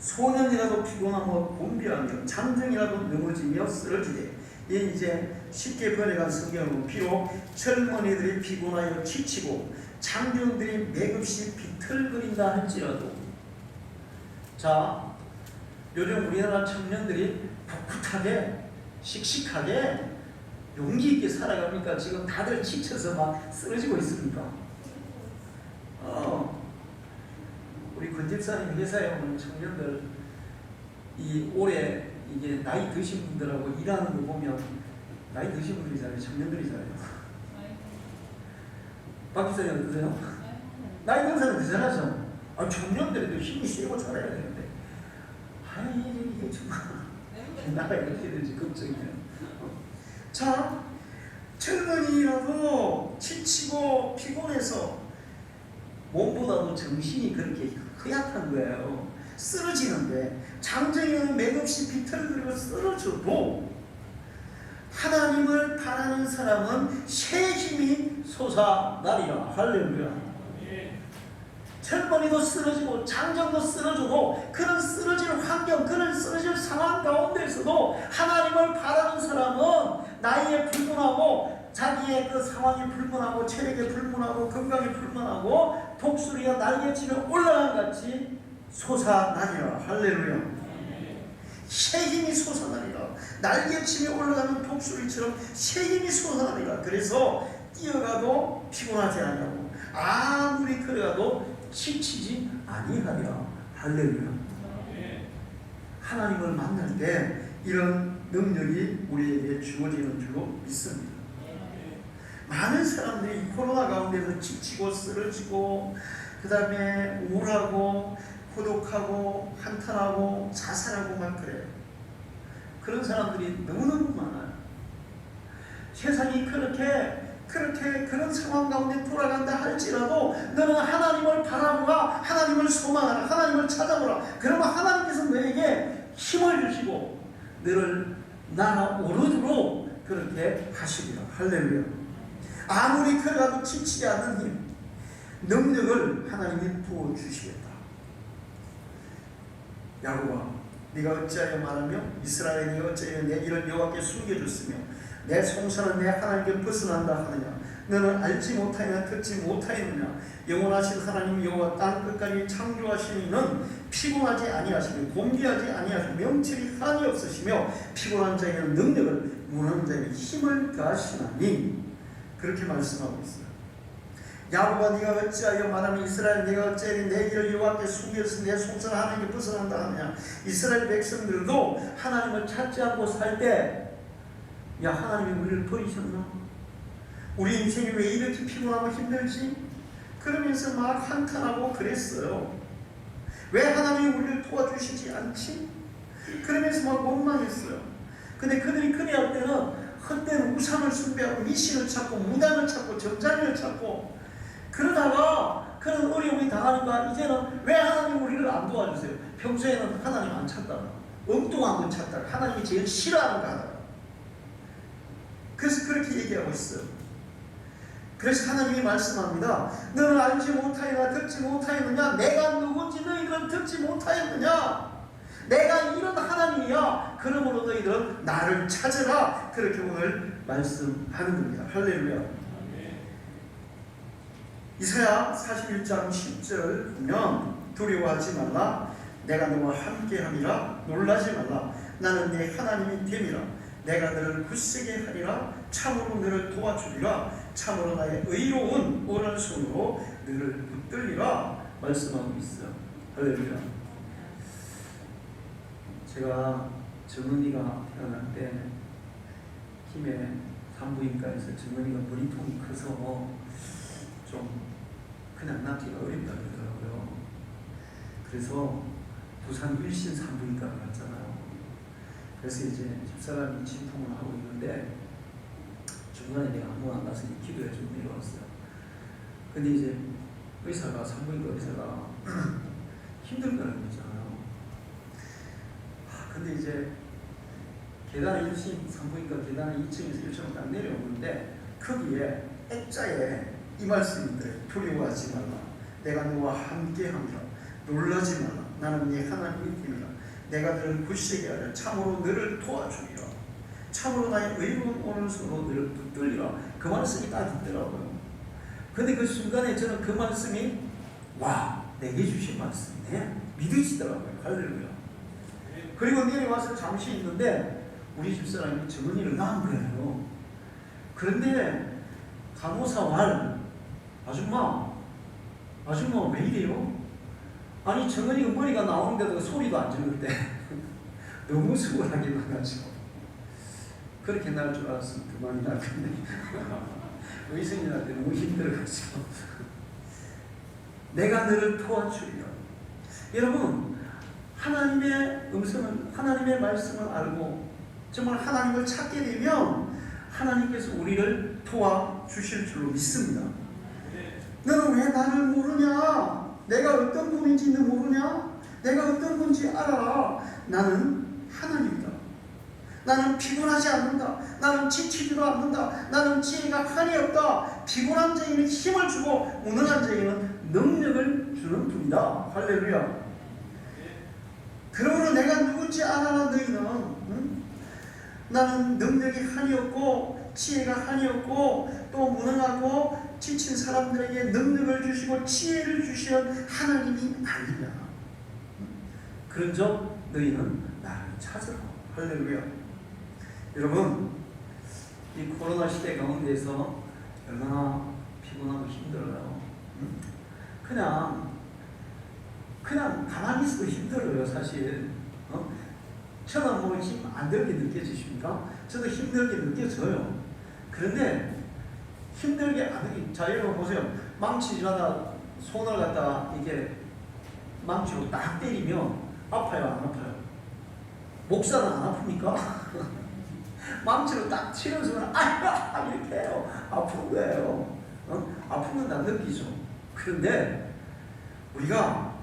소년이라도 피곤하며 곤비하며 장정이라도 넘어지며 쓰러지되. 이 이제 쉽게 번역한 성경은 비록 젊은이들이 피곤하여 지치고 장병들이 맥없이 비틀거린다 할지라도, 자, 요즘 우리나라 청년들이 풋풋하게 씩씩하게 용기 있게 살아갑니까? 지금 다들 지쳐서 막 쓰러지고 있습니까? 우리 권집사님 회사에 오는 청년들, 이 올해 이게 나이 드신 분들하고 일하는 거 보면 나이 드신 분들이잖아요. 청년들이잖아요. 박 기사님 어떠세요? 나이 든 사람 그잖아요. 청년들도 힘이 세고 잘해야 되는데, 아니 이게 정말 나라가 이렇게 되는지 걱정이에요. 자, 젊은이라도 지치고 피곤해서 몸보다도 정신이 그렇게 허약한 거예요. 쓰러지는데, 장정이는 맥없이 비틀거리고 쓰러져도 하나님을 바라는 사람은 새 힘이 솟아나리라. 할렐루야. 젊은이도 쓰러지고 장정도 쓰러져도 그런 쓰러질 환경, 그런 쓰러질 상황 가운데서도 하나님을 바라는 사람은 나이에 불문하고 자기의 그 상황이 불문하고 체력에 불문하고 건강에 불문하고 독수리가 날개치며 올라간 같이 솟아나리라. 할렐루야. 새 힘이 솟아나리라. 날개치며 올라가는 독수리처럼 새 힘이 솟아나리라. 그래서 뛰어가도 피곤하지 아니하고 아무리 걸어가도 지치지 아니하리라. 할렐루야. 하나님을 만날 때 이런 능력이 우리에게 주어지는 줄로 믿습니다. 많은 사람들이 이 코로나 가운데서 지치고 쓰러지고 그 다음에 우울하고 고독하고 한탄하고 자살하고 막 그래요. 그런 사람들이 너무너무 많아요. 세상이 그렇게 그런 상황 가운데 돌아간다 할지라도 너는 하나님을 바라보라, 하나님을 소망하라, 하나님을 찾아보라. 그러면 하나님께서 너에게 힘을 주시고 너를 날아오르도록 그렇게 하시리라. 할렐루야. 아무리 걸어가도 지치지 않는 힘, 능력을 하나님이 부어주시겠다. 야곱아, 네가 어찌하여 말하며 이스라엘이 어찌하여 내 길을 여호와께 숨겨줬으며 내 송사는 내 하나님께 벗어난다 하느냐. 너는 알지 못하느냐 듣지 못하였느냐. 영원하신 하나님 여호와 땅 끝까지 창조하신 이는 피곤하지 아니하시며 곤비하지 아니하시며 명철이 한이 없으시며 피곤한 자에게는 능력을 무능한 자에게 힘을 가하시나니. 그렇게 말씀하고 있어요. 야곱아, 네가 어찌하여 말하면 이스라엘 네가 어찌하여 내 길을 여호와께 숨겨서 내 송사는 하나님께 벗어난다 하느냐. 이스라엘 백성들도 하나님을 찾지 않고 살 때, 야, 하나님이 우리를 버리셨나? 우리 인생이 왜 이렇게 피곤하고 힘들지? 그러면서 막 한탄하고 그랬어요. 왜 하나님이 우리를 도와주시지 않지? 그러면서 막 원망했어요. 근데 그들이 그래야 할 때는 헛된 우상을 숭배하고 미신을 찾고 무당을 찾고 점장을 찾고 그러다가 그런 어려움이 당하니까 이제는 왜 하나님 우리를 안 도와주세요? 평소에는 하나님 안 찾다가 엉뚱한 건 찾다가 하나님이 제일 싫어하는 거 하다가. 그래서 그렇게 얘기하고 있어요. 그래서 하나님이 말씀합니다. 너는 알지 못하였느냐 듣지 못하였느냐. 내가 누군지 너희들은 듣지 못하였느냐. 내가 이런 하나님이야. 그러므로 너희들은 나를 찾으라. 그렇게 오늘 말씀하는 겁니다. 할렐루야. 이사야 41장 10절 보면 두려워하지 말라. 내가 너와 함께함이라. 놀라지 말라. 나는 네 하나님이 됨이라. 내가 너를 굳세게 하리라. 참으로 너를 도와주리라. 참으로 나의 의로운 오른손으로 너를 붙들리라. 말씀하고 있어요. 할렐루야. 제가 정은이가 태어날 때 김해 산부인과에서 정은이가 머리통이 커서 좀 그냥 낳기가 어렵다 그러더라고요. 그래서 부산 일신 산부인과를 갔잖아요. 그래서 이제 집사람이 진통을 하고 있는데 중간에 내가 아무 안 가서 기도해 좀 내려왔어요. 근데 이제 의사가, 산부인과 의사가 힘든 거라고 했잖아요. 근데 이제 계단에 일신 산부인과 계단에 2층에서 1층으로 딱 내려오는데 거기에 액자에 이 말씀이 있더래요. 두려워하지 말라. 내가 너와 함께함이라. 놀라지 말라. 나는 네 하나님의 팀이라. 내가 너를 굳세게 하려. 참으로 너를 도와주리라. 참으로 나의 의로운 오른손으로 너를 붙들리라. 그 말씀이 딱 있더라고요. 근데 그 순간에 저는 그 말씀이 내게 주신 말씀이네 믿으시더라고요. 할렐루야. 그리고 내려와서 잠시 있는데 우리 집사람이 정은이를 낳은 거예요. 그런데 간호사 말 아줌마 왜 이래요? 아니 정은이가 머리가 나오는데도 소리도 안 지르는데 너무 수월하게 나가지고 그렇게 날 줄 알았으면 그만이 날 건데 의성이한테 너무 힘들어가지고 내가 너를 도와주리라. 여러분 하나님의 음성은 하나님의 말씀을 알고 정말 하나님을 찾게 되면 하나님께서 우리를 도와주실 줄로 믿습니다. 너는 왜 나를 모르냐? 내가 어떤 분인지 너 모르냐? 내가 어떤 건지 알아라. 나는 하나님이다. 나는 피곤하지 않는다. 나는 지치지도 않는다. 나는 지혜가 한이 없다. 피곤한 자에는 힘을 주고 무능한 자에는 능력을 주는 분이다. 할렐루야. 그러므로 내가 누군지 알아라. 너희는 나는 능력이 한이 없고 지혜가 한이 없고 또 무능하고 지친 사람들에게 능력을 주시고 지혜를 주시는 하나님이 아니냐. 그런즉 너희는 나를 찾으라. 할렐루야. 여러분 이 코로나 시대 가운데서 얼마나 피곤하고 힘들어요. 그냥 가만히 있어도 힘들어요. 사실 저는 뭐 힘 안 들게 느껴지십니까? 저도 힘들게 느껴져요. 그런데 힘들게 안 느끼. 자 여러분 보세요. 망치질하다 손을 갖다 이게 망치로 딱 때리면 아파요 안 아파요? 목살은 안 아픕니까? 망치로 딱 치는 순간 아야 이렇게 해요. 아픈 거예요. 아픈 건 다 느끼죠. 그런데 우리가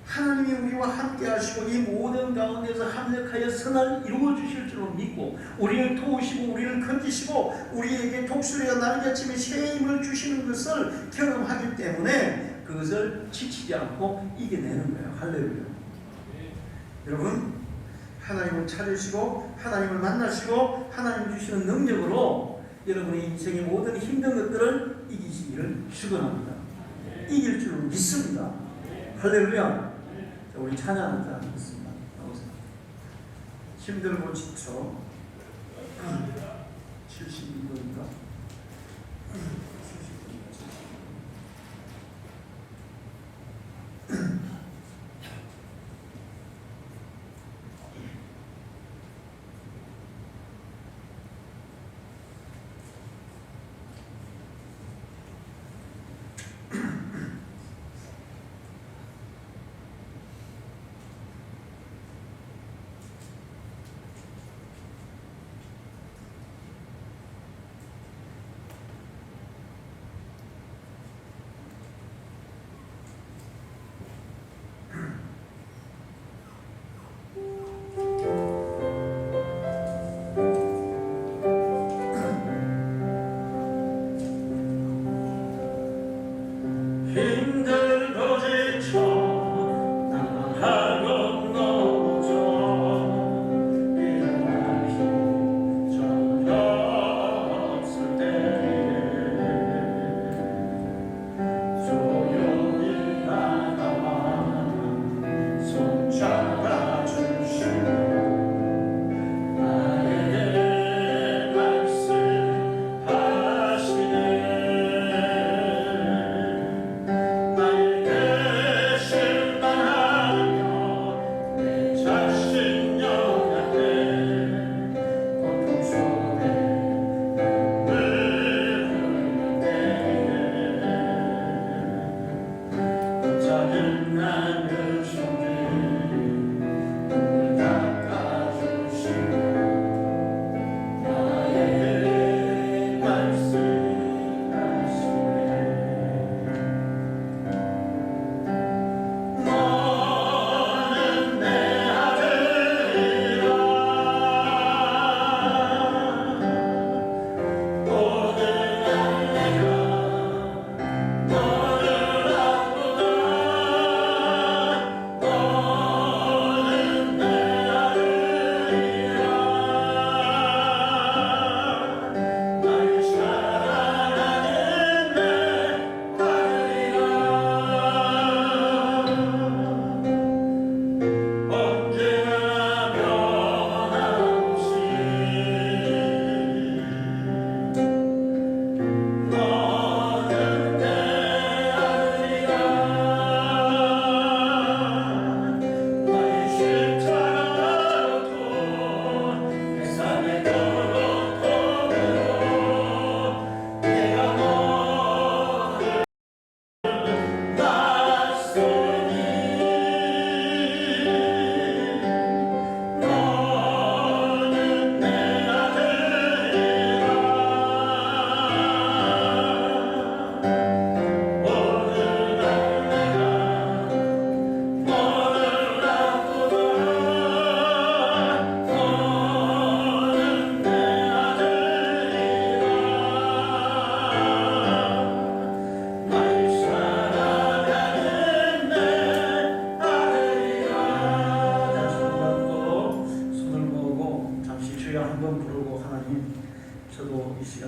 하나님이 우리와 함께 하시고 이 모든 가운데서 합력하여 선을 이루어 주실 줄로 믿고 우리를 도우시고 우리를 건지시고 우리에게 독수리가 날개치며 새 힘을 주시는 것을 경험하기 때문에 그것을 지치지 않고 이겨내는 거예요. 할렐루야. 여러분 하나님을 찾으시고 하나님을 만나시고 하나님 주시는 능력으로 여러분의 인생의 모든 힘든 것들을 이기시기를 축원합니다. 이길 줄 믿습니다. 할렐루야. 자, 우리 찬양을 다 하겠습니다. 나오세요. 힘들고 지쳐 72번인가?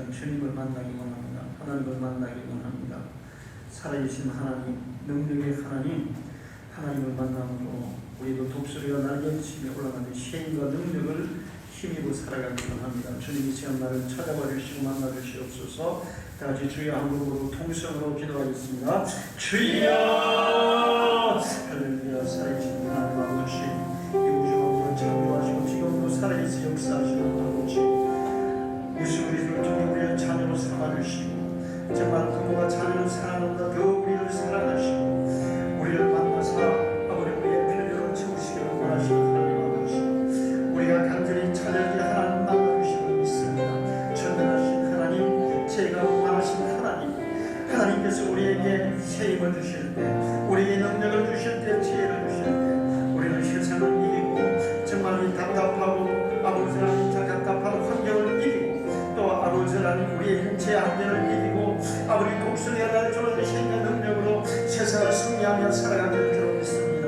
시간 주님을 만나기 원합니다. 하나님을 만나기 원합니다. 살아계신 하나님, 능력의 하나님, 하나님을 만남으로 우리도 독수리와 날개치며 올라가는 힘과 능력을 힘입어 살아가기 원합니다. 주님 이 시간 나를 찾아봐 주시고 만나 주시옵소서. 다 같이 주여 한 번으로 통성으로 기도하겠습니다. 주여! 할렐루야. 살아계신 하나님 아버지, 이 우주 창조하시고 지금도 살아계신 역사하시는 아버지, 예수 그리스도를 통해 우리를 자녀로 삼아주시고 정말 부모가 자녀를 사랑한다 더 우리를 사랑하시고 우리를 만나서 아버지 우리의 필요를 채우시기를 원하시는 하나님 아버지, 우리가 간절히 찾아야 하나님 만나주시는 믿습니다. 전능하신 하나님, 제가 원하신 하나님, 하나님께서 우리에게 새 힘을 주실 때, 우리에게 능력을 주실 때, 지혜를 주실 때 우리는 세상을 이기고 정말 이 답답하고 아버지 하나님 답답한 환경을 이기고 또 아버지 하나님 우리의 형체의 한계를 이기고 아버지 독수리가 날 주는 힘과 능력으로 세상을 승리하며 살아가는 줄 믿습니다.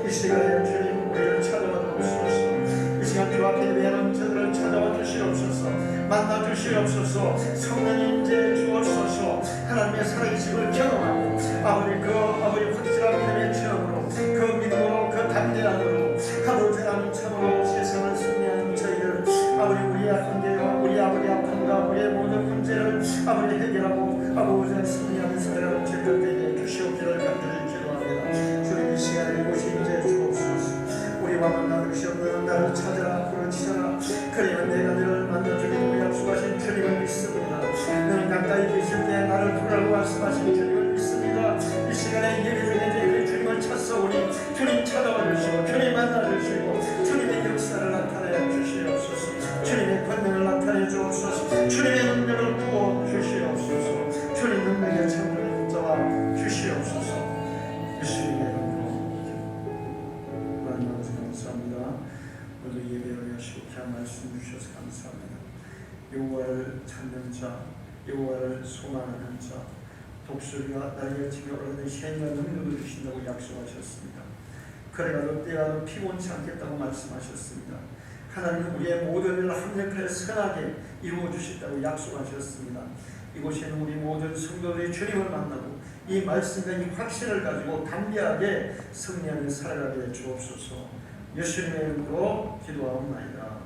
이 시간에 주님 우리를 찾아와 주옵소서. 이 시간 주 앞에 위하는 저들을 찾아와 주시옵소서. 만나 주시옵소서. 성령님 임재해 주옵소서. 하나님의 살아계심을 경험하고 아버지 확실한 믿음의 체험으로 그 믿음으로 그 담대함으로 아버지 하나님 참으로 세상을 승리하는 저희들 아버지 우리의 한계와 우리 아버지 아픔과 우리의 모든 문제를 아버지 해결하고 아버지 승리하는 살아가는 저희들 되게 주시옵기를 간절히 기도합니다. 주님 이 시간에 이곳이 임재해 주옵소서. 우리와 만나 주시옵는 나를 찾아라 부르짖어라 그리하면 내가 너를 만나주기로 약속하신 주님을 믿습니다. 너는 가까이 계실 때 나를 부르라고 말씀하신 주님을 믿습니다. 이 시간에 예배 중에 저희들이 주님을 찾사오니 주님 찾아와 주시고 주님 만나 주시고 주님의 역사를 나타내 주시옵소서. 주님의 권능을 나타내 주옵소서. 주님의 능력을 부어 주시옵소서. 주님 능력의 창조를 붙잡아 주시옵소서. 예수님의 이름으로 하나님 아버지 감사합니다. 오늘 예배를 하시고 귀한 말씀 주셔서 감사합니다. 여호와를 찾는 자, 여호와를 소망하는 자, 독수리와 날개를 치며 올라가는 힘과 능력을 주신다고 약속하셨습니다. 그래가도 때가 피곤치 않겠다고 말씀하셨습니다. 하나님은 우리의 모든 일을 합력하여 선하게 이루어 주신다고 약속하셨습니다. 이곳에는 우리 모든 성도들이 주님을 만나고 이 말씀과 이 확신을 가지고 담대하게 승리하며 살아가게 주옵소서. 예수님의 이름으로 기도하옵나이다.